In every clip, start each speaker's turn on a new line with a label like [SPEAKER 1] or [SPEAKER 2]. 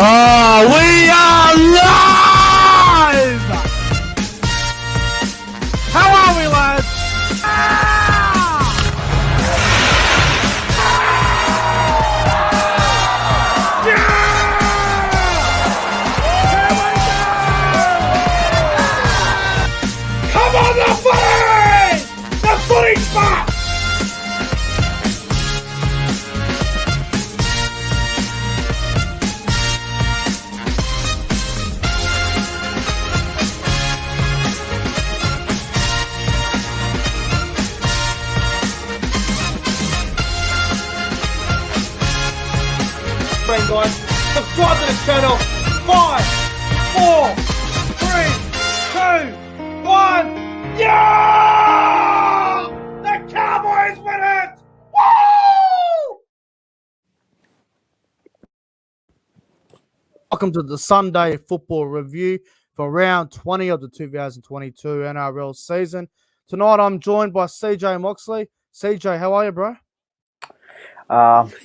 [SPEAKER 1] Oh, we are live! How are we, lads? Come on, the footy! The footy's back! Guys, subscribe to the channel. 5, 4, 3, 2, 1. Yeah! The Cowboys win it! Woo! Welcome to the Sunday football review for round 20 of the 2022 NRL season. Tonight I'm joined by CJ MOXLEY. CJ, how are you, bro?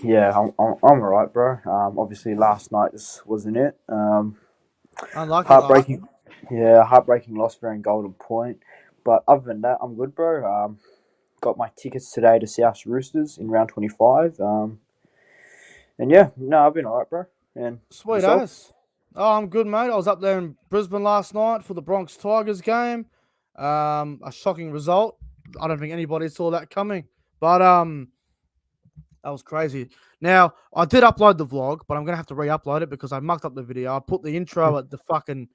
[SPEAKER 2] Yeah, I'm alright, bro. Obviously last night just wasn't it.
[SPEAKER 1] Unlucky.
[SPEAKER 2] Heartbreaking loss for Golden Point. But other than that, I'm good, bro. Got my tickets today to South Roosters in round 25. And yeah, no, I've been alright, bro. And
[SPEAKER 1] Sweet
[SPEAKER 2] yourself?
[SPEAKER 1] ass. Oh, I'm good, mate. I was up there in Brisbane last night for the Bronx Tigers game. A shocking result. I don't think anybody saw that coming. But that was crazy. Now, I did upload the vlog, but I'm going to have to re-upload it because I mucked up the video. I put the intro at the fucking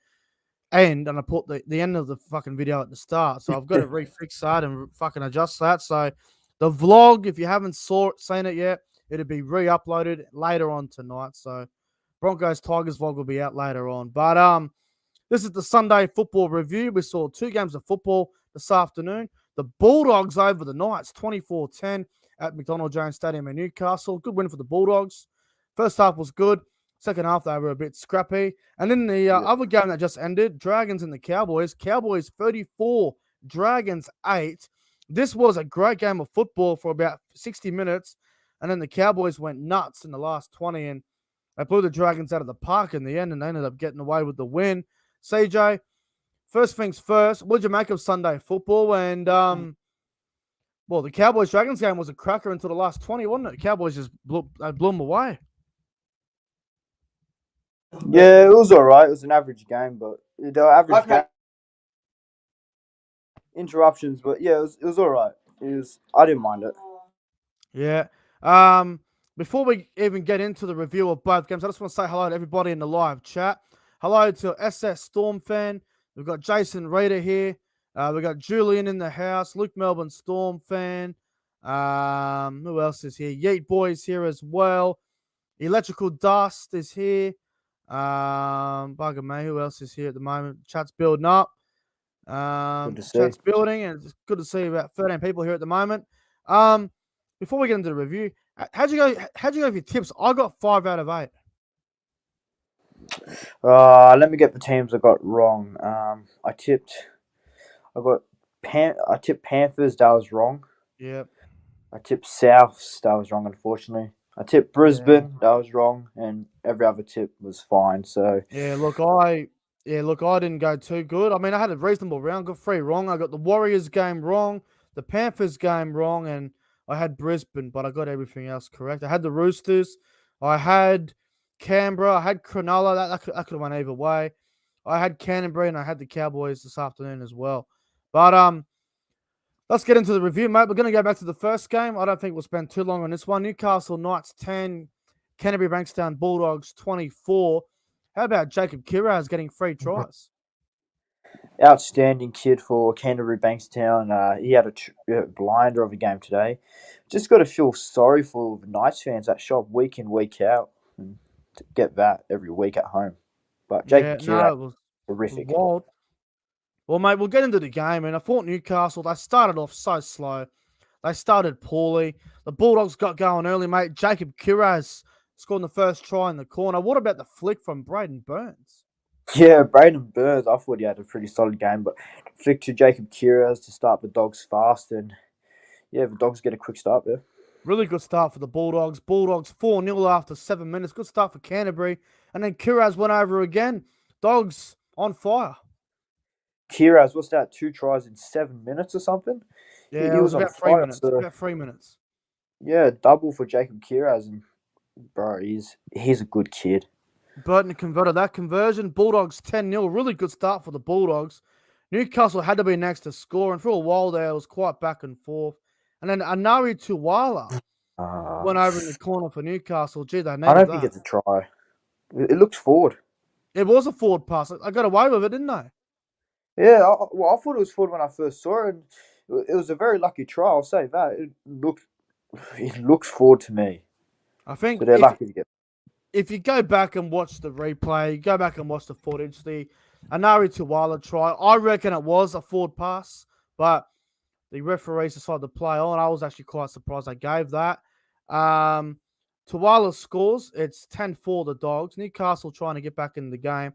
[SPEAKER 1] end, and I put the end of the fucking video at the start. So I've got to refix that and fucking adjust that. So the vlog, if you haven't seen it yet, it'll be re-uploaded later on tonight. So Broncos Tigers vlog will be out later on. But this is the Sunday football review. We saw 2 games of football this afternoon. The Bulldogs over the Knights, 24-10 at McDonald Jones Stadium in Newcastle. Good win for the Bulldogs. First half was good. Second half, they were a bit scrappy. And then the other game that just ended, Dragons and the Cowboys. Cowboys 34, Dragons 8. This was a great game of football for about 60 minutes. And then the Cowboys went nuts in the last 20. And they blew the Dragons out of the park in the end. And they ended up getting away with the win. CJ, first things first, what did you make of Sunday football? And, well, the Cowboys-Dragons game was a cracker until the last 20, wasn't it? Cowboys just blew them away.
[SPEAKER 2] Yeah, it was alright. It was an average game, but the average game. Interruptions, but yeah, it was alright. I didn't mind it.
[SPEAKER 1] Yeah. Before we even get into the review of both games, I just want to say hello to everybody in the live chat. Hello to SS Storm fan. We've got Jason Reader here. We've got Julian in the house. Luke Melbourne Storm fan. Who else is here? Yeet Boy is here as well. Electrical Dust is here. Bugger me. Who else is here at the moment? Chat's building up.
[SPEAKER 2] Good to see.
[SPEAKER 1] Chat's building, and it's good to see about 13 people here at the moment. Before we get into the review, how'd you go with your tips? I got 5 out of 8.
[SPEAKER 2] Let me get the teams I got wrong. I tipped Panthers, that was wrong.
[SPEAKER 1] Yep.
[SPEAKER 2] I tipped Souths, that was wrong, unfortunately. I tipped Brisbane, that was wrong, and every other tip was fine. So
[SPEAKER 1] look, I didn't go too good. I mean, I had a reasonable round, got 3 wrong. I got the Warriors game wrong, the Panthers game wrong, and I had Brisbane, but I got everything else correct. I had the Roosters, I had Canberra, I had Cronulla. That could have went either way. I had Canterbury, and I had the Cowboys this afternoon as well. But let's get into the review, mate. We're going to go back to the first game. I don't think we'll spend too long on this one. Newcastle Knights 10, Canterbury Bankstown Bulldogs 24. How about Jacob Kiraz getting 3 tries?
[SPEAKER 2] outstanding kid for Canterbury Bankstown. He had a blinder of a game today. Just got to feel sorry for the Knights fans that shop week in, week out, and to get that every week at home. But Jacob Kiraz was horrific.
[SPEAKER 1] It was wild. Well, mate, we'll get into the game. And I thought Newcastle, they started off so slow. They started poorly. The Bulldogs got going early, mate. Jacob Kiraz scored the first try in the corner. What about the flick from Braden Burns?
[SPEAKER 2] Yeah, Braden Burns, I thought he had a pretty solid game, but flick to Jacob Kiraz to start the Dogs fast, and yeah, the Dogs get a quick start there.
[SPEAKER 1] Really good start for the Bulldogs. Bulldogs 4-0 after 7 minutes. Good start for Canterbury. And then Kiraz went over again. Dogs on fire.
[SPEAKER 2] Kiraz, what's that? 2 tries in 7 minutes or something?
[SPEAKER 1] Yeah,
[SPEAKER 2] He
[SPEAKER 1] it was
[SPEAKER 2] was on
[SPEAKER 1] about 3
[SPEAKER 2] fire.
[SPEAKER 1] minutes.
[SPEAKER 2] So
[SPEAKER 1] About 3 minutes.
[SPEAKER 2] yeah, double for Jacob Kiraz, and bro, he's a good kid.
[SPEAKER 1] Burton converted that conversion. Bulldogs 10-0. Really good start for the Bulldogs. Newcastle had to be next to score, and for a while there, it was quite back and forth. And then Anari Tuwala
[SPEAKER 2] Uh,
[SPEAKER 1] went over in the corner for Newcastle. Gee, they
[SPEAKER 2] I don't
[SPEAKER 1] needed
[SPEAKER 2] think
[SPEAKER 1] that.
[SPEAKER 2] it's a try. It looked forward.
[SPEAKER 1] It was a forward pass. I got away with it, didn't I?
[SPEAKER 2] Yeah, I thought it was forward when I first saw it. And it was a very lucky try. I'll say that. It looked forward to me.
[SPEAKER 1] I
[SPEAKER 2] So
[SPEAKER 1] think
[SPEAKER 2] they're lucky to get.
[SPEAKER 1] if you go back and watch the replay, go back and watch the footage, the Anari Tuwala try, I reckon it was a forward pass, but the referees decided to play on. I was actually quite surprised they gave that. Tuwala scores. It's 10-4 the Dogs. Newcastle trying to get back in the game.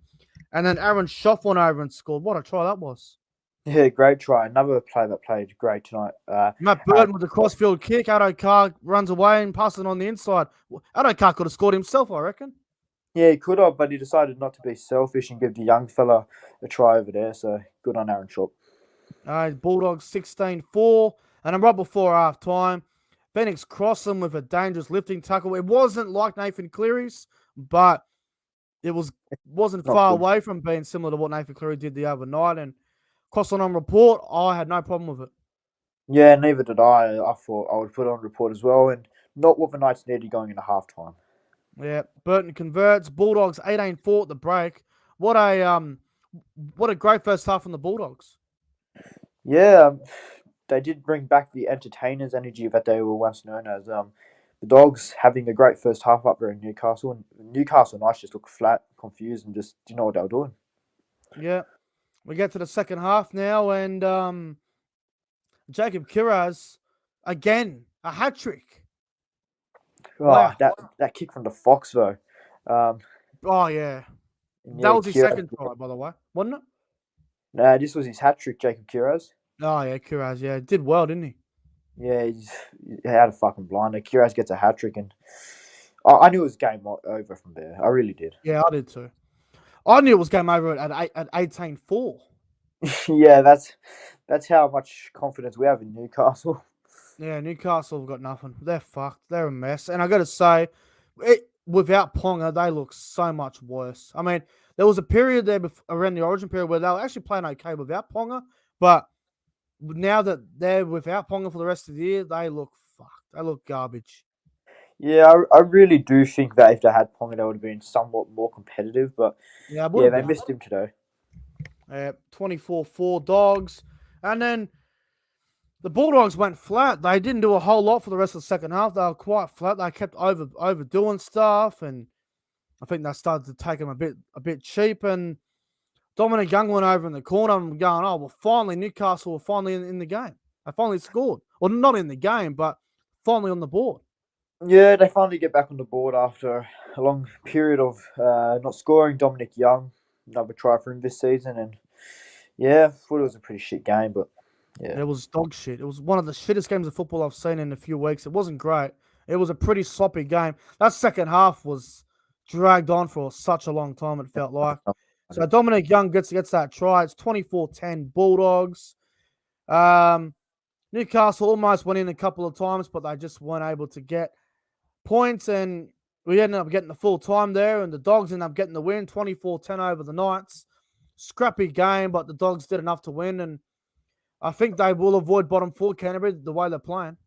[SPEAKER 1] And then Aaron Schoff went over and scored. What a try that was.
[SPEAKER 2] Yeah, great try. Another player that played great tonight.
[SPEAKER 1] Matt
[SPEAKER 2] Aaron
[SPEAKER 1] Burton with the crossfield kick. Adokar runs away and passes it on the inside. Adokar could have scored himself, I reckon.
[SPEAKER 2] Yeah, he could have, but he decided not to be selfish and give the young fella a try over there. So good on Aaron Shaw.
[SPEAKER 1] Bulldogs 16-4. And then right before half time, Phoenix crossed them with a dangerous lifting tackle. It wasn't like Nathan Cleary's, but it wasn't
[SPEAKER 2] Not
[SPEAKER 1] far
[SPEAKER 2] good.
[SPEAKER 1] away from being similar to what Nathan Cleary did the other night. And crossing on report, I had no problem with it.
[SPEAKER 2] Yeah, neither did I. I thought I would put it on report as well, and not what the Knights needed going into halftime.
[SPEAKER 1] Yeah, Burton converts. Bulldogs 18-4 at the break. What a great first half from the Bulldogs.
[SPEAKER 2] Yeah, they did bring back the entertainers' energy that they were once known as. The Dogs having a great first half up there in Newcastle, and Newcastle Knights just looked flat, confused, and just didn't know what they were doing.
[SPEAKER 1] Yeah, we get to the second half now, and Jacob Kiraz again a hat trick.
[SPEAKER 2] Oh,
[SPEAKER 1] Wow.
[SPEAKER 2] that kick from the Fox though. Um,
[SPEAKER 1] Oh yeah,
[SPEAKER 2] and
[SPEAKER 1] that
[SPEAKER 2] yeah,
[SPEAKER 1] was his second try, by the way, wasn't it?
[SPEAKER 2] this was his hat trick, Jacob Kiraz.
[SPEAKER 1] Oh yeah, Kiraz. Yeah, did well, didn't he?
[SPEAKER 2] Yeah, he had a fucking blinder. Kiraz gets a hat trick, and I knew it was game over from there. I really did.
[SPEAKER 1] Yeah, I did too. I knew it was game over at 18-4.
[SPEAKER 2] Yeah, that's how much confidence we have in Newcastle.
[SPEAKER 1] Yeah, Newcastle have got nothing. They're fucked. They're a mess. And I got to say, without Ponga, they look so much worse. I mean, there was a period there around the Origin period where they were actually playing okay without Ponga, but now that they're without Ponga for the rest of the year, they look fucked. They look garbage.
[SPEAKER 2] Yeah, I really do think that if they had Ponga, they would have been somewhat more competitive. But
[SPEAKER 1] Yeah, it would
[SPEAKER 2] yeah,
[SPEAKER 1] have
[SPEAKER 2] they
[SPEAKER 1] been.
[SPEAKER 2] missed him today.
[SPEAKER 1] 24-4 Dogs. And then the Bulldogs went flat. They didn't do a whole lot for the rest of the second half. They were quite flat. They kept overdoing stuff, and I think they started to take them a bit cheap. And Dominic Young went over in the corner and going, "Oh well, finally Newcastle were finally in the game. They finally scored. Well, not in the game, but finally on the board."
[SPEAKER 2] Yeah, they finally get back on the board after a long period of not scoring. Dominic Young, another try for him this season, and yeah, thought it was a pretty shit game, but yeah.
[SPEAKER 1] It was dog shit. It was one of the shittest games of football I've seen in a few weeks. It wasn't great. It was a pretty sloppy game. That second half was dragged on for such a long time, it felt like. So Dominic Young gets that try. It's 24-10 Bulldogs. Newcastle almost went in a couple of times, but they just weren't able to get points, and we ended up getting the full time there, and the Dogs ended up getting the win, 24-10 over the Knights. Scrappy game, but the Dogs did enough to win, and I think they will avoid bottom four, Canterbury, the way they're playing.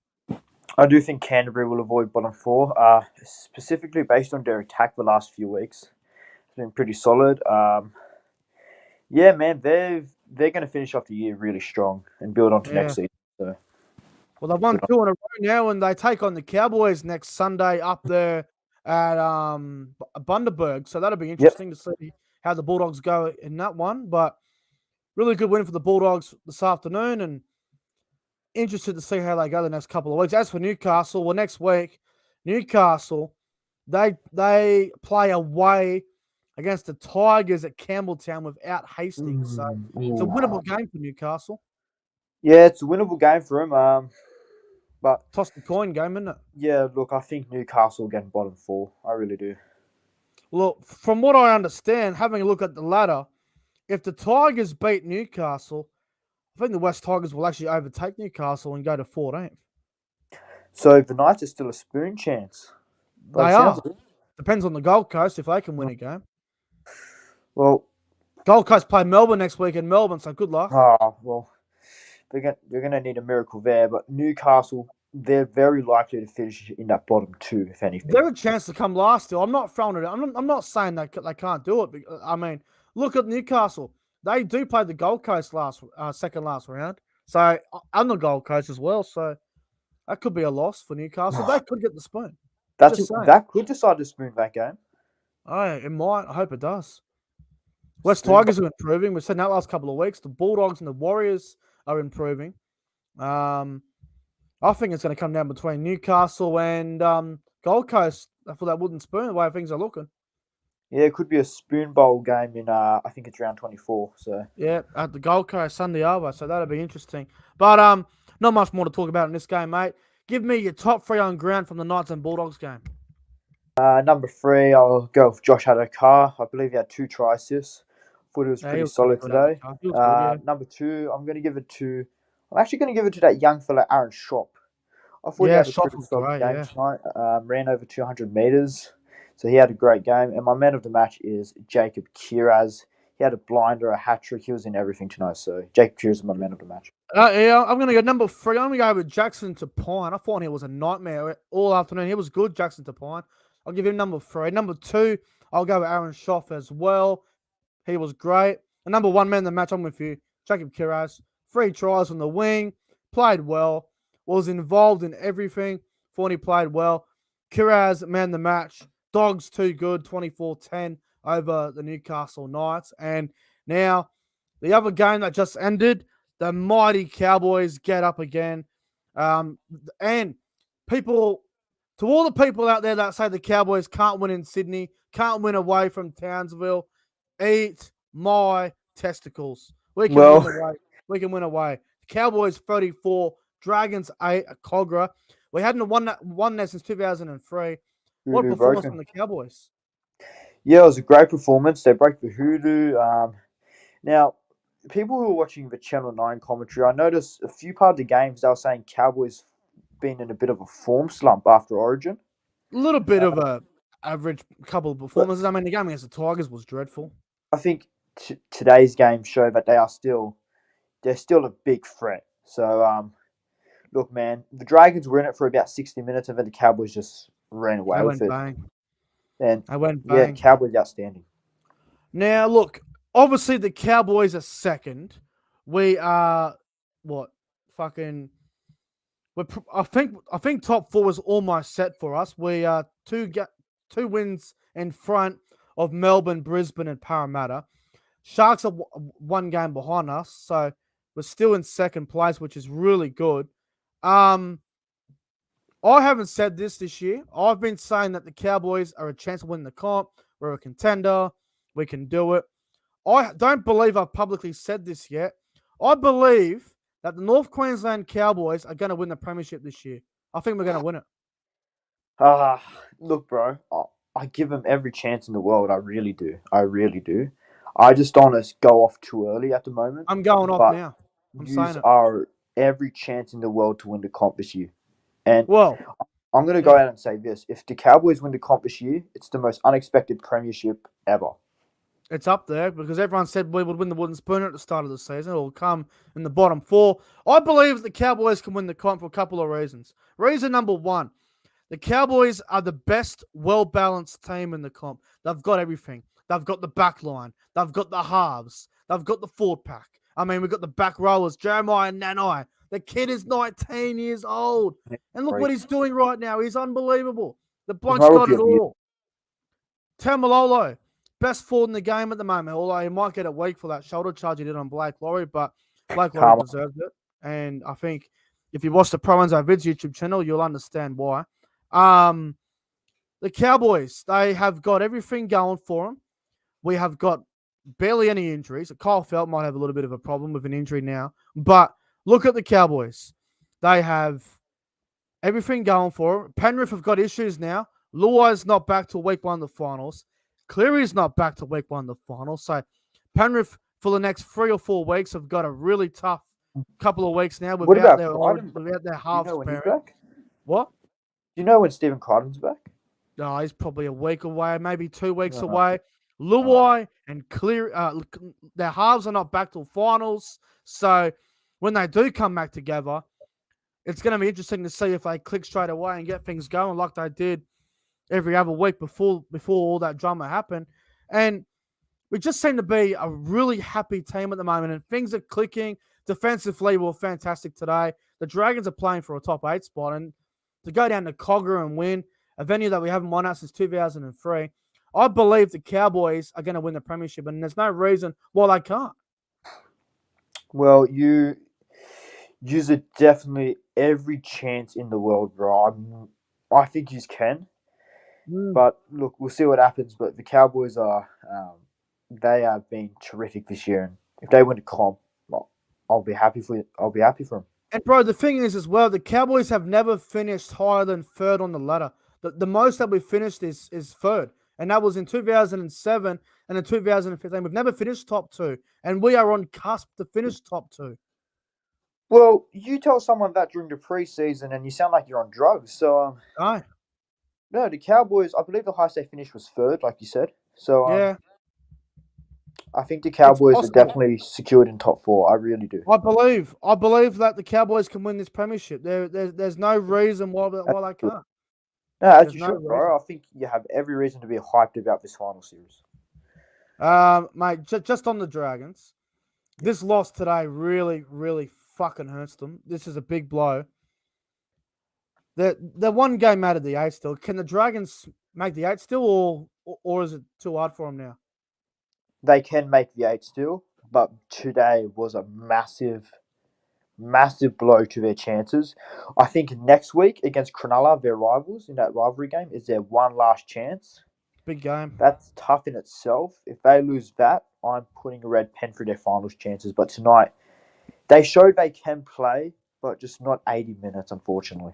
[SPEAKER 2] I do think Canterbury will avoid bottom four, specifically based on their attack the last few weeks. It's been pretty solid. Yeah, man, they're going to finish off the year really strong and build on to next season. So.
[SPEAKER 1] Well, they've won 2 in a row now, and they take on the Cowboys next Sunday up there at Bundaberg. So that'll be interesting to see how the Bulldogs go in that one. But really good win for the Bulldogs this afternoon, and interested to see how they go the next couple of weeks. As for Newcastle, well, next week, Newcastle, they play away against the Tigers at Campbelltown without Hastings. So it's a winnable game for Newcastle.
[SPEAKER 2] Yeah, it's a winnable game for them. But
[SPEAKER 1] toss the coin game, isn't it?
[SPEAKER 2] Yeah, look, I think Newcastle will get bottom four. I really do.
[SPEAKER 1] Look, from what I understand, having a look at the ladder, if the Tigers beat Newcastle, I think the West Tigers will actually overtake Newcastle and go to 14th.
[SPEAKER 2] So the Knights are still a spoon chance. By the
[SPEAKER 1] They
[SPEAKER 2] sounds
[SPEAKER 1] are.
[SPEAKER 2] of it.
[SPEAKER 1] Depends on the Gold Coast if they can win a game.
[SPEAKER 2] Well,
[SPEAKER 1] Gold Coast play Melbourne next week in Melbourne, so good luck.
[SPEAKER 2] they're gonna need a miracle there. But Newcastle, they're very likely to finish in that bottom two, if anything.
[SPEAKER 1] They're a chance to come last still. I'm not throwing it. I'm not saying they can't do it. I mean, look at Newcastle. They do play the Gold Coast second last round. So and the Gold Coast as well. So that could be a loss for Newcastle. They could get the spoon. Just saying.
[SPEAKER 2] That could decide to spoon that game.
[SPEAKER 1] Oh, it might. I hope it does. West
[SPEAKER 2] Spoon.
[SPEAKER 1] Tigers are improving. We've said that last couple of weeks. The Bulldogs and the Warriors are improving. I think it's going to come down between Newcastle and Gold Coast for that wooden spoon, the way things are looking.
[SPEAKER 2] Yeah, it could be a spoon bowl game in I think it's round 24. So
[SPEAKER 1] yeah, at the Gold Coast Sunday over, so that'll be interesting. But not much more to talk about in this game, mate. Give me your top three on ground from the Knights and Bulldogs game.
[SPEAKER 2] number 3, I'll go with Josh Adokar. I believe he had 2 try assists. Thought he was pretty solid today.
[SPEAKER 1] He was good, yeah.
[SPEAKER 2] Number 2, I'm actually going to give it to that young fella Aaron Shop. I thought he had a
[SPEAKER 1] Shop
[SPEAKER 2] pretty
[SPEAKER 1] was
[SPEAKER 2] solid
[SPEAKER 1] great,
[SPEAKER 2] game
[SPEAKER 1] yeah.
[SPEAKER 2] tonight. Ran over 200 meters, so he had a great game. And my man of the match is Jacob Kiraz. He had a blinder, a hat trick. He was in everything tonight. So Jacob Kiraz is my man of the match.
[SPEAKER 1] Yeah, I'm going to go number 3. I'm going to go with Jackson Tapine. I thought he was a nightmare all afternoon. He was good, Jackson Tapine. I'll give him number 3. Number 2, I'll go with Aaron Schoff as well. He was great. And number 1 man of the match, I'm with you, Jacob Kiraz. 3 tries on the wing, played well, was involved in everything. Thought he played well. Kiraz, man of the match. Dogs too good, 24-10 over the Newcastle Knights. And now the other game that just ended, the mighty Cowboys get up again. And people, to all the people out there that say the Cowboys can't win in Sydney, can't win away from Townsville, eat my testicles. We can win away. We can win away. Cowboys 34, Dragons 8 at Cogra. We hadn't won that since 2003. What performance from the Cowboys?
[SPEAKER 2] Yeah, it was a great performance. They broke the hoodoo. Now, people who were watching the Channel 9 commentary, I noticed a few part of the games they were saying Cowboys been in a bit of a form slump after Origin.
[SPEAKER 1] A little bit of a average couple of performances. I mean, the game against the Tigers was dreadful.
[SPEAKER 2] I think today's game showed that they're still a big threat. So, look, man, the Dragons were in it for about 60 minutes, and then the Cowboys just ran away with it.
[SPEAKER 1] Bang.
[SPEAKER 2] And
[SPEAKER 1] I went bang.
[SPEAKER 2] Yeah, Cowboys outstanding.
[SPEAKER 1] Now, look, obviously the Cowboys are second. We are what? Fucking. I think top 4 is almost set for us. We are 2 wins in front of Melbourne, Brisbane, and Parramatta. Sharks are 1 game behind us, so we're still in second place, which is really good. I haven't said this year. I've been saying that the Cowboys are a chance to win the comp. We're a contender. We can do it. I don't believe I've publicly said this yet. I believe that the North Queensland Cowboys are going to win the premiership this year. I think we're going to win it.
[SPEAKER 2] Look, bro, I give them every chance in the world. I really do. I just don't want to go off too early at the moment.
[SPEAKER 1] I'm going off now.
[SPEAKER 2] You are every chance in the world to win the comp this year. And I'm going to go out and say this. If the Cowboys win the comp this year, it's the most unexpected premiership ever.
[SPEAKER 1] It's up there because everyone said we would win the wooden spoon at the start of the season. It will come in the bottom 4. I believe the Cowboys can win the comp for a couple of reasons. Reason number 1, the Cowboys are the best, well-balanced team in the comp. They've got everything. They've got the back line. They've got the halves. They've got the forward pack. I mean, we've got the back rowers, Jeremiah Nanai. The kid is 19 years old. And look what he's doing right now. He's unbelievable. The bloke's got it all. Tamalolo, best forward in the game at the moment, although he might get a week for that shoulder charge he did on Blake Laurie, but Blake Laurie deserved it. And I think if you watch the Pro Enzo Vids YouTube channel, you'll understand why. The Cowboys, they have got everything going for them. We have got barely any injuries. Kyle Felt might have a little bit of a problem with an injury now, but look at the Cowboys. They have everything going for them. Penrith have got issues now. Luai's not back till week 1 of the finals. Cleary's not back to week 1 of the final. So Penrith for the next 3 or 4 weeks have got a really tough couple of weeks now
[SPEAKER 2] What
[SPEAKER 1] without
[SPEAKER 2] about
[SPEAKER 1] their
[SPEAKER 2] Crichton?
[SPEAKER 1] without their
[SPEAKER 2] Do you
[SPEAKER 1] halves
[SPEAKER 2] know when he's
[SPEAKER 1] pairing.
[SPEAKER 2] back?
[SPEAKER 1] What?
[SPEAKER 2] Do you know when Stephen Crichton's back?
[SPEAKER 1] No, he's probably a week away, maybe 2 weeks
[SPEAKER 2] Uh,
[SPEAKER 1] away. Luai and Clear, their halves are not back till finals. So when they do come back together, it's going to be interesting to see if they click straight away and get things going like they did every other week before all that drama happened. And we just seem to be a really happy team at the moment, and things are clicking. Defensively, we're fantastic today. The Dragons are playing for a top 8 spot, and to go down to Cogger and win a venue that we haven't won at since 2003, I believe the Cowboys are going to win the premiership, and there's no reason why they can't.
[SPEAKER 2] well, you use it definitely every chance in the world, bro. I think you can. But look, we'll see what happens. But the Cowboys they have been terrific this year, and if they win a comp, well, I'll be happy for you. I'll be happy for them.
[SPEAKER 1] And bro, the thing is as well, the Cowboys have never finished higher than third on the ladder. The most that we finished is third, and that was in 2007 and in 2015. We've never finished top 2, and we are on cusp to finish top 2.
[SPEAKER 2] Well, you tell someone that during the preseason, and you sound like you're on drugs. So,
[SPEAKER 1] Aye.
[SPEAKER 2] no, the Cowboys. I believe the highest they finished was third, like you said. So,
[SPEAKER 1] Yeah,
[SPEAKER 2] I think the
[SPEAKER 1] it's
[SPEAKER 2] Cowboys are
[SPEAKER 1] possible.
[SPEAKER 2] definitely secured in top 4. I really do.
[SPEAKER 1] I believe that the Cowboys can win this premiership. There's no reason why they can't.
[SPEAKER 2] No, as
[SPEAKER 1] There's
[SPEAKER 2] you
[SPEAKER 1] no
[SPEAKER 2] should,
[SPEAKER 1] reason.
[SPEAKER 2] bro. I think you have every reason to be hyped about this final series.
[SPEAKER 1] Mate, just on the Dragons, this loss today really, really fucking hurts them. This is a big blow. They're one game out of the 8 still. Can the Dragons make the 8 still, or is it too hard for them now?
[SPEAKER 2] They can make the 8 still, but today was a massive, massive blow to their chances. I think next week against Cronulla, their rivals in that rivalry game, is their one last chance.
[SPEAKER 1] Big game.
[SPEAKER 2] That's tough in itself. If they lose that, I'm putting a red pen for their finals chances. But tonight, they showed they can play, but just not 80 minutes, unfortunately.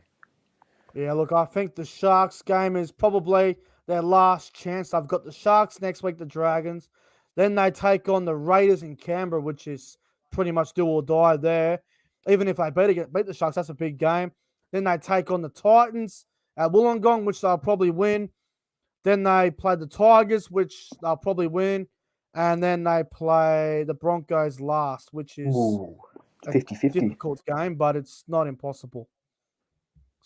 [SPEAKER 1] Yeah, look, I think the Sharks game is probably their last chance. I've got the Sharks next week, the Dragons. Then they take on the Raiders in Canberra, which is pretty much do or die there. Even if they beat the Sharks, that's a big game. Then they take on the Titans at Wollongong, which they'll probably win. Then they play the Tigers, which they'll probably win. And then they play the Broncos last, which is
[SPEAKER 2] Ooh,
[SPEAKER 1] a
[SPEAKER 2] 50-50.
[SPEAKER 1] difficult game, but it's not impossible.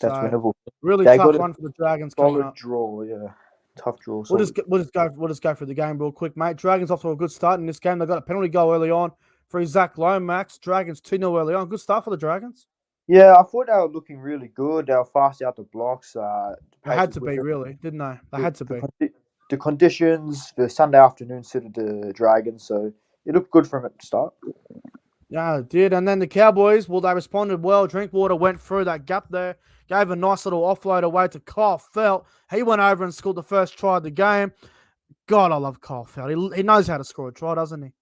[SPEAKER 2] That's
[SPEAKER 1] So
[SPEAKER 2] winnable.
[SPEAKER 1] really
[SPEAKER 2] They
[SPEAKER 1] tough
[SPEAKER 2] got a
[SPEAKER 1] one for the Dragons coming
[SPEAKER 2] solid
[SPEAKER 1] up.
[SPEAKER 2] draw, yeah. Tough draw.
[SPEAKER 1] We'll
[SPEAKER 2] Solid.
[SPEAKER 1] just go through the game real quick, mate. Dragons off to a good start in this game. They got a penalty goal early on for Zach Lomax. Dragons 2-0 early on. Good start for the Dragons.
[SPEAKER 2] Yeah, I thought they were looking really good. They were fast out the blocks. The
[SPEAKER 1] They
[SPEAKER 2] pace
[SPEAKER 1] had
[SPEAKER 2] was
[SPEAKER 1] to
[SPEAKER 2] with
[SPEAKER 1] be,
[SPEAKER 2] them.
[SPEAKER 1] really, didn't they? They had to be.
[SPEAKER 2] The conditions, the Sunday afternoon suited the Dragons, so it looked good for them at the start.
[SPEAKER 1] Yeah, it did. And then the Cowboys, well, they responded well. Drinkwater went through that gap there, gave a nice little offload away to Kyle Felt. He went over and scored the first try of the game. God, I love Kyle Felt. He knows how to score a try, doesn't he?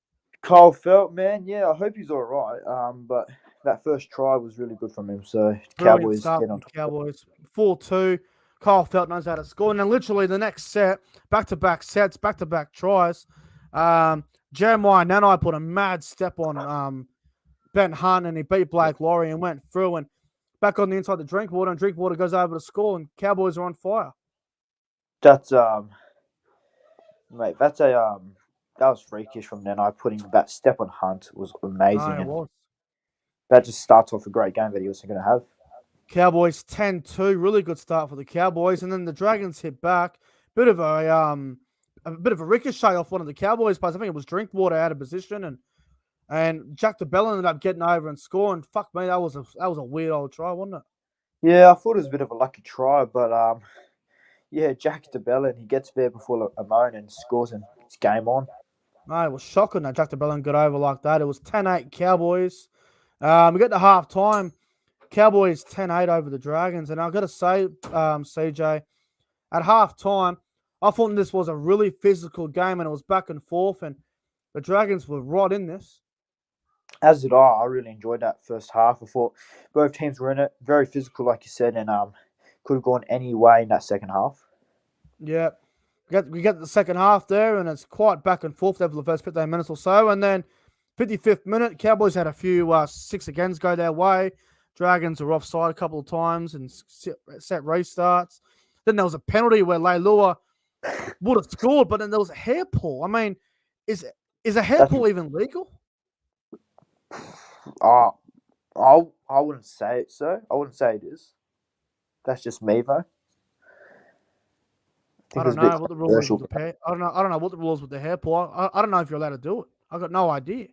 [SPEAKER 2] Kyle Felt, man, yeah, I hope he's all right. But that first try was really good from him, so
[SPEAKER 1] Brilliant
[SPEAKER 2] Cowboys
[SPEAKER 1] start
[SPEAKER 2] get
[SPEAKER 1] from
[SPEAKER 2] on
[SPEAKER 1] the
[SPEAKER 2] top.
[SPEAKER 1] Cowboys. 4-2. Kyle Felt knows how to score. And then literally the next set, back-to-back sets, back-to-back tries. Jeremiah Nanai put a mad step on Ben Hunt, and he beat Blake Laurie and went through and back on the inside to Drinkwater, and Drinkwater goes over to score, and Cowboys are on fire.
[SPEAKER 2] That's mate, that's a that was freakish from Nanai putting that step on Hunt was amazing,
[SPEAKER 1] No, it
[SPEAKER 2] and
[SPEAKER 1] was.
[SPEAKER 2] that just starts off a great game that he was going to have.
[SPEAKER 1] Cowboys 10-2, really good start for the Cowboys, and then the Dragons hit back. Bit of a ricochet off one of the Cowboys players. I think it was Drinkwater out of position, and Jack DeBell ended up getting over and scoring. Fuck me, that was a weird old try, wasn't it?
[SPEAKER 2] Yeah, I thought it was a bit of a lucky try, but yeah, Jack DeBellin, he gets there before Amon and scores, and it's game on.
[SPEAKER 1] No, it was shocking that Jack DeBellin got over like that. It was 10-8 Cowboys. We get to half time. Cowboys 10-8 over the Dragons. And I've got to say, CJ, at half time, I thought this was a really physical game and it was back and forth. And the Dragons were right in this.
[SPEAKER 2] As did I. I really enjoyed that first half. I thought both teams were in it, very physical, like you said, and could have gone any way in that second half.
[SPEAKER 1] Yeah. We get the second half there, and it's quite back and forth there for the first 15 minutes or so. And then 55th minute, Cowboys had a few 6 agains go their way. Dragons were offside a couple of times and set restarts. Then there was a penalty where Leilua would have scored, but then there was a hair pull. I mean, is a hair
[SPEAKER 2] That's
[SPEAKER 1] pull even legal?
[SPEAKER 2] I wouldn't say it, sir. I wouldn't say it is. That's just me, though.
[SPEAKER 1] I
[SPEAKER 2] think
[SPEAKER 1] don't
[SPEAKER 2] it's a bit
[SPEAKER 1] know what the rule is
[SPEAKER 2] controversial.
[SPEAKER 1] with the hair. I don't know what the rule is with the hair pull. I don't know if you're allowed to do it. I got no idea.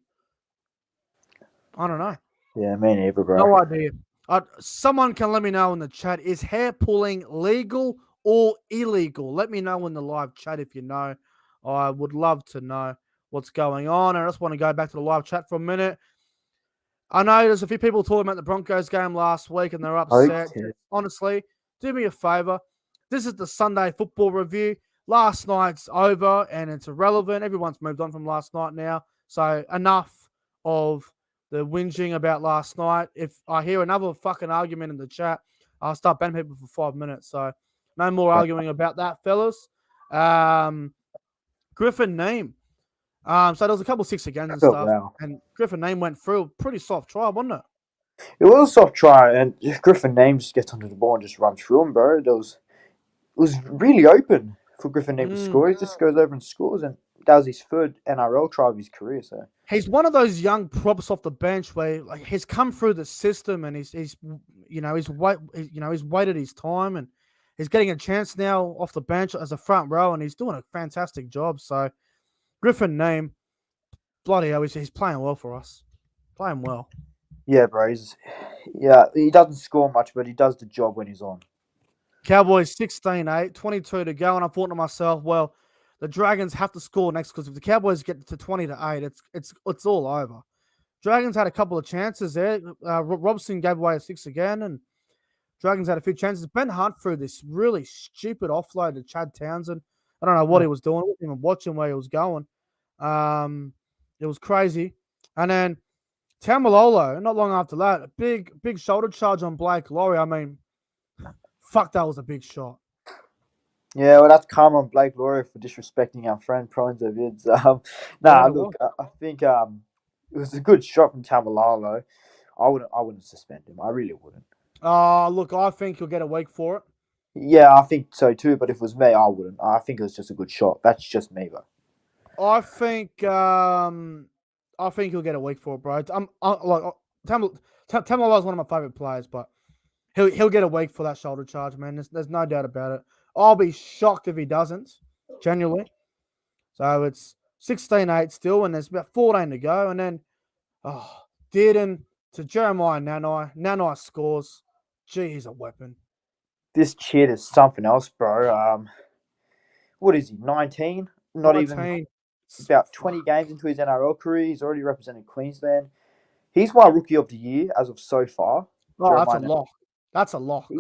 [SPEAKER 1] I don't know.
[SPEAKER 2] Yeah, me neither, bro.
[SPEAKER 1] No idea. Someone can let me know in the chat. Is hair pulling legal or illegal? Let me know in the live chat if you know. I would love to know what's going on. I just want to go back to the live chat for a minute. I know there's a few people talking about the Broncos game last week and they're upset.
[SPEAKER 2] Okay.
[SPEAKER 1] Honestly, do me a favor. This is the Sunday football review. Last night's over and it's irrelevant. Everyone's moved on from last night now. So enough of the whinging about last night. If I hear another fucking argument in the chat, I'll start banning people for 5 minutes. So no more arguing about that, fellas. Griffin Neem. So there was a couple of 6 agains and stuff.
[SPEAKER 2] Wow.
[SPEAKER 1] And Griffin Neem went through a pretty soft try, wasn't it?
[SPEAKER 2] It was a soft try, and Griffin Name just gets onto the ball and just runs through him, bro. It was really open for Griffin Name to score. He just goes over and scores, and that was his third NRL try of his career. So
[SPEAKER 1] he's one of those young props off the bench where like he's come through the system and he's he's waited his time and he's getting a chance now off the bench as a front row and he's doing a fantastic job. So Griffin Name, bloody hell, he's playing well for us. Playing well.
[SPEAKER 2] Yeah, bro. He doesn't score much, but he does the job when he's on.
[SPEAKER 1] Cowboys 16-8, 22 to go, and I thought to myself, well, the Dragons have to score next because if the Cowboys get to 20-8, it's all over. Dragons had a couple of chances there. Robson gave away a 6 again, and Dragons had a few chances. Ben Hunt threw this really stupid offload to Chad Townsend. I don't know what he was doing. I wasn't even watching where he was going. It was crazy. And then Tamalolo, not long after that, a big shoulder charge on Blake Laurie. I mean, fuck, that was a big shot.
[SPEAKER 2] Yeah, well, that's karma on Blake Laurie for disrespecting our friend Pronzo Vids. I think it was a good shot from Tamalolo. I wouldn't suspend him. I really wouldn't.
[SPEAKER 1] Look, I think he'll get a week for it.
[SPEAKER 2] Yeah, I think so too. But if it was me, I wouldn't. I think it was just a good shot. That's just me, though.
[SPEAKER 1] I think he'll get a week for it, bro. Tamalolo is one of my favorite players, but he'll get a week for that shoulder charge, man. There's no doubt about it. I'll be shocked if he doesn't, genuinely. So it's 16-8 still, and there's about 14 to go. And then, Dearden to Jeremiah Nanai. Nanai scores. Gee, he's a weapon.
[SPEAKER 2] This kid is something else, bro. What is he, 19? Not 19. Even about 20 games into his NRL career. He's already represented Queensland. He's my rookie of the year as of so far.
[SPEAKER 1] Oh, Jeremiah that's a lock. That's a lock.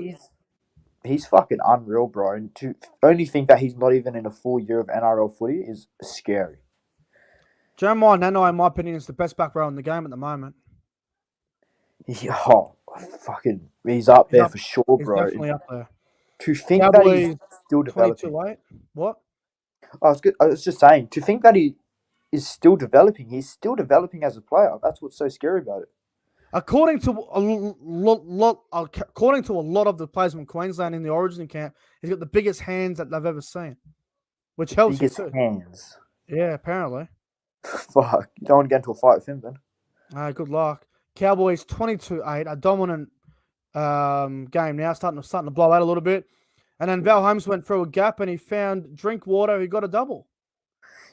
[SPEAKER 2] He's fucking unreal, bro. And to only think that he's not even in a full year of NRL footy is scary.
[SPEAKER 1] Jeremiah Nanai, in my opinion, is the best back row in the game at the moment.
[SPEAKER 2] He's up there for sure, bro.
[SPEAKER 1] He's definitely up there.
[SPEAKER 2] To think that he's still developing.
[SPEAKER 1] 22-8? What?
[SPEAKER 2] I was just saying, to think that he is still developing. He's still developing as a player. That's what's so scary about it.
[SPEAKER 1] According to a lot of the players from Queensland in the Origin camp, he's got the biggest hands that they've ever seen, which helps you too.
[SPEAKER 2] Hands.
[SPEAKER 1] Yeah, apparently.
[SPEAKER 2] Fuck, you don't want to get into a fight with him then.
[SPEAKER 1] Good luck. Cowboys 22-8, a dominant game now, starting to blow out a little bit. And then Val Holmes went through a gap and he found Drinkwater, who got a double.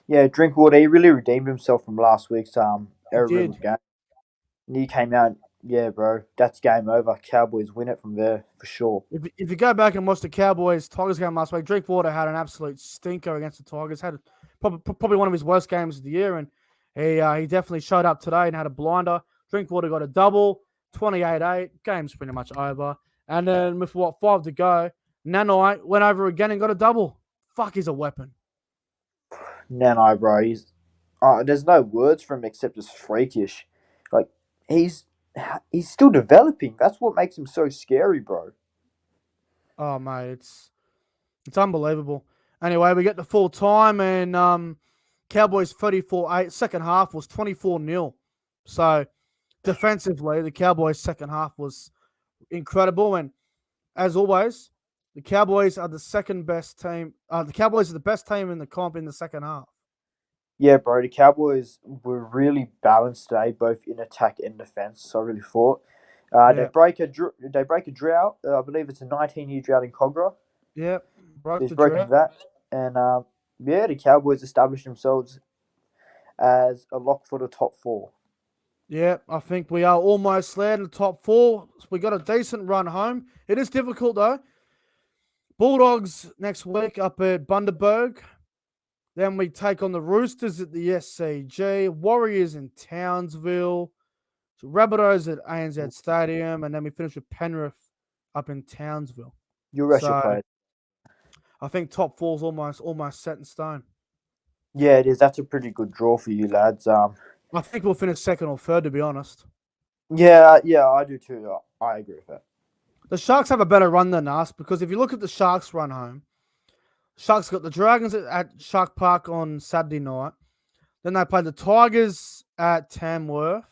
[SPEAKER 2] Yeah, Drinkwater, he really redeemed himself from last week's game. And he came out, yeah, bro, that's game over. Cowboys win it from there for sure.
[SPEAKER 1] If you go back and watch the Cowboys-Tigers game last week, Drinkwater had an absolute stinker against the Tigers. Had probably one of his worst games of the year, and he definitely showed up today and had a blinder. Drinkwater got a double, 28-8. Game's pretty much over. And then with 5 to go, Nanai went over again and got a double. Fuck, he's a weapon.
[SPEAKER 2] Nanai, bro, there's no words for him except just freakish. Like, he's still developing. That's what makes him so scary, bro.
[SPEAKER 1] Oh, mate, it's unbelievable. Anyway, we get the full time and Cowboys 34-8. Second half was 24-0. So defensively, the Cowboys' second half was incredible. And as always, the Cowboys are the second best team. The Cowboys are the best team in the comp in the second half.
[SPEAKER 2] Yeah, bro. The Cowboys were really balanced today, both in attack and defense. So I really thought they
[SPEAKER 1] Yeah,
[SPEAKER 2] break a drought. I believe it's a 19-year drought in Cogra.
[SPEAKER 1] yeah, broke
[SPEAKER 2] They've
[SPEAKER 1] the
[SPEAKER 2] broken
[SPEAKER 1] drought.
[SPEAKER 2] that, and yeah, the Cowboys established themselves as a lock for the top four.
[SPEAKER 1] Yeah, I think we are almost there in the top four. We got a decent run home. It is difficult though. Bulldogs next week up at Bundaberg. Then we take on the Roosters at the SCG. Warriors in Townsville. Rabbitohs at ANZ Stadium. And then we finish with Penrith up in Townsville.
[SPEAKER 2] You rest your
[SPEAKER 1] So
[SPEAKER 2] players.
[SPEAKER 1] I think top four's almost set in stone.
[SPEAKER 2] Yeah, it is. That's a pretty good draw for you lads.
[SPEAKER 1] I think we'll finish second or third, to be honest.
[SPEAKER 2] Yeah, I do too. I agree with that.
[SPEAKER 1] The Sharks have a better run than us because if you look at the Sharks' run home, Sharks got the Dragons at Shark Park on Saturday night. Then they play the Tigers at Tamworth.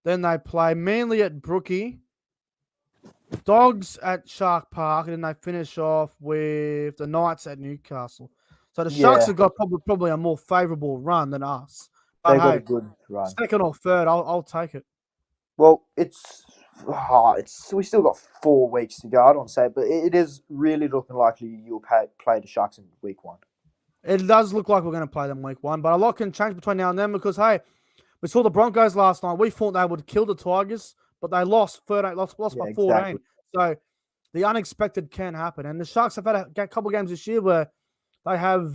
[SPEAKER 1] Then they play Manly at Brookie. Dogs at Shark Park. And then they finish off with the Knights at Newcastle. So the Sharks have got probably a more favourable run than us. But
[SPEAKER 2] They've got a
[SPEAKER 1] hey,
[SPEAKER 2] good run.
[SPEAKER 1] second or third, I'll take it.
[SPEAKER 2] Well, it's we still got 4 weeks to go. I don't say it, but it is really looking likely you'll play the Sharks in week 1.
[SPEAKER 1] It does look like we're going to play them week 1, but a lot can change between now and then because, hey, we saw the Broncos last night. We thought they would kill the Tigers, but they lost 13, lost by 14.
[SPEAKER 2] Exactly.
[SPEAKER 1] So the unexpected can happen. And the Sharks have had a couple of games this year where they have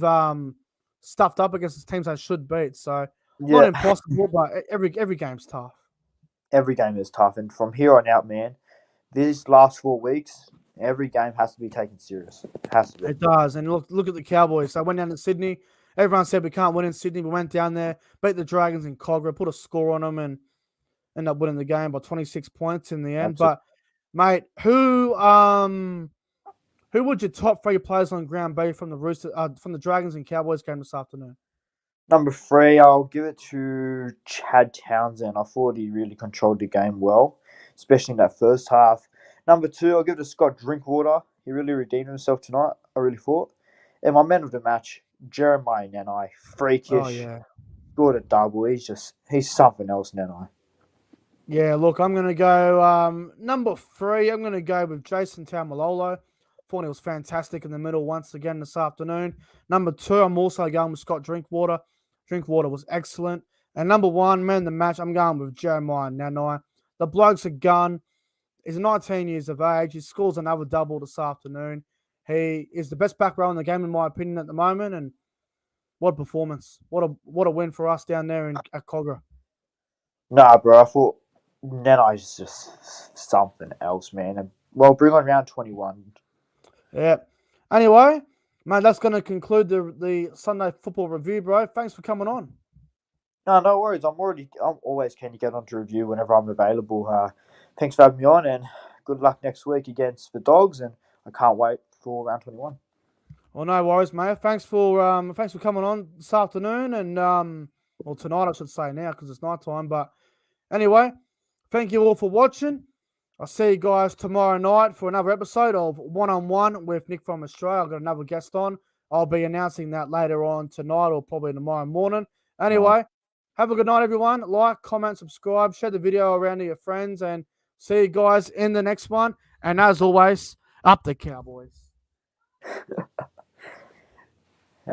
[SPEAKER 1] stuffed up against the teams they should beat. So not impossible, but every game's tough.
[SPEAKER 2] Every game is tough, and from here on out, man, these last 4 weeks, every game has to be taken serious. It has to be.
[SPEAKER 1] It does. And look at the Cowboys. They went down to Sydney. Everyone said we can't win in Sydney. We went down there, beat the Dragons in Cogra, put a score on them, and ended up winning the game by 26 points in the end.
[SPEAKER 2] Absolutely.
[SPEAKER 1] But mate, who would your top 3 players on ground be from the Dragons and Cowboys game this afternoon?
[SPEAKER 2] Number 3, I'll give it to Chad Townsend. I thought he really controlled the game well, especially in that first half. Number 2, I'll give it to Scott Drinkwater. He really redeemed himself tonight, I really thought. And my man of the match, Jeremiah Nanai. Freakish.
[SPEAKER 1] Oh, yeah.
[SPEAKER 2] Scored a double. He's something else, Nanai.
[SPEAKER 1] Yeah, look, I'm going to go number 3. I'm going to go with Jason Taumalolo. Thought he was fantastic in the middle once again this afternoon. Number 2, I'm also going with Scott Drinkwater. Drinkwater was excellent. And number 1, man of the match, I'm going with Jeremiah Nanai. The bloke's a gun. He's 19 years of age. He scores another double this afternoon. He is the best back row in the game, in my opinion, at the moment. And what a performance. What a win for us down there at Cogra.
[SPEAKER 2] Nah, bro, I thought Nanai's just something else, man. And, well, bring on round 21.
[SPEAKER 1] Yeah. Anyway, mate, that's going to conclude the Sunday football review, bro. Thanks for coming on.
[SPEAKER 2] No worries. I'm always keen to get on to review whenever I'm available. Thanks for having me on, and good luck next week against the Dogs. And I can't wait for round 21.
[SPEAKER 1] Well, no worries, mate. Thanks for coming on this afternoon, and well, tonight I should say now because it's night time. But anyway, thank you all for watching. I'll see you guys tomorrow night for another episode of One-on-One with Nick from Australia. I've got another guest on. I'll be announcing that later on tonight or probably tomorrow morning. Anyway, have a good night, everyone. Like, comment, subscribe, share the video around to your friends, and see you guys in the next one. And as always, up the Cowboys.